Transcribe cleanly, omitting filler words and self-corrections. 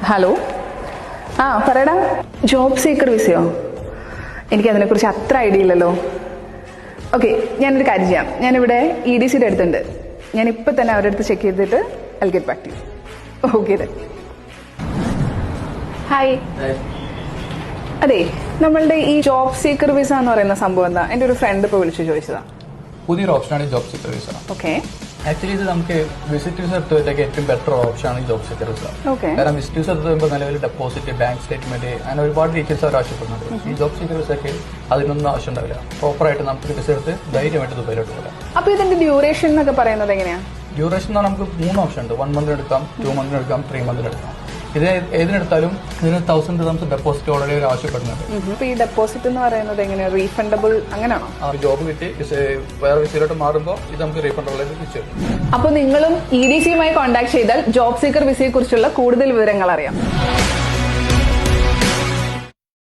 Hello. പറയടാ. Job seeker വിസയോ? എനിക്കതിനെക്കുറിച്ച് അത്ര idea ഇല്ലല്ലോ. ഓക്കെ, ഞാനൊരു കാര്യം ചെയ്യാം. ഞാനിവിടെ EDCയുടെ അടുത്തുണ്ട്. ഞാനിപ്പോൾ തന്നെ അവരുടെ അടുത്ത് ചെക്ക് ചെയ്തിട്ട് I'll get back to you. Okay. Hi. അതെ, നമ്മളുടെ ഈ ജോബ് സീക്കർ വിസ എന്ന് പറയുന്ന സംഭവം എന്താ? എൻ്റെ ഒരു ഫ്രണ്ട് ഇപ്പോൾ വിളിച്ചു ചോദിച്ചതാ. പുതിയൊരു ഓപ്ഷനാണ് job seeker visa. Okay. Actually ഇത് നമുക്ക് വിസിറ്റ് വിസ എടുത്തതിലേക്ക് ഏറ്റവും ബെറ്റർ ഓപ്ഷനാണ് ജോബ് സീക്കർ വിസ. ഓക്കെ. കാരണം വിസിറ്റ് വിസ എടുത്ത് വരുമ്പോൾ നിലവിൽ ഡെപ്പോസിറ്റ്, ബാങ്ക് സ്റ്റേറ്റ്മെന്റ് അങ്ങനെ ഒരുപാട് ഡീറ്റെയിൽസ് അവർ ആവശ്യപ്പെടുന്നുണ്ട്. ഈ ജോബ് സീക്കർ വിസയ്ക്ക് അതിനൊന്നും ആവശ്യം ഉണ്ടാവില്ല. പ്രോപ്പറായിട്ട് നമുക്ക് വിസ എടുത്ത് ധൈര്യമായിട്ട് ദുബൈയിലോട്ട് പോകാം. അപ്പൊ ഇതിന്റെ ഡ്യൂറേഷൻ എന്നൊക്കെ പറയുന്നത് എങ്ങനെയാ? ഡ്യൂറേഷൻ എന്ന് പറഞ്ഞാൽ നമുക്ക് 3 ഓപ്ഷൻ ഉണ്ട്. 1 മന്തിന് എടുക്കാം, 2 മന്തിന് എടുക്കാം, 3 മന്തിന് എടുക്കാം. ഇത് ഏതിനെടുത്താലും ഇതിന് 1000 dirhams ഡെപ്പോസിറ്റ് ഓൾറെഡി ആവശ്യപ്പെടുന്നുണ്ട്. ഈ ഡെപ്പോസിറ്റ് എന്ന് പറയുന്നത് എങ്ങനെയാ? റീഫണ്ടബിൾ അങ്ങനെയാണോ? ആ ജോബ് കിട്ടി വേറെ വിസയിലോട്ട് മാറുമ്പോൾ ഇത് നമുക്ക് റീഫണ്ടബിളായിട്ട് തിരിച്ചു തരും. അപ്പൊ നിങ്ങളും EDCയുമായി കോൺടാക്ട് ചെയ്താൽ ജോബ് സീക്കർ വിസയെ കുറിച്ചുള്ള കൂടുതൽ വിവരങ്ങൾ അറിയാം.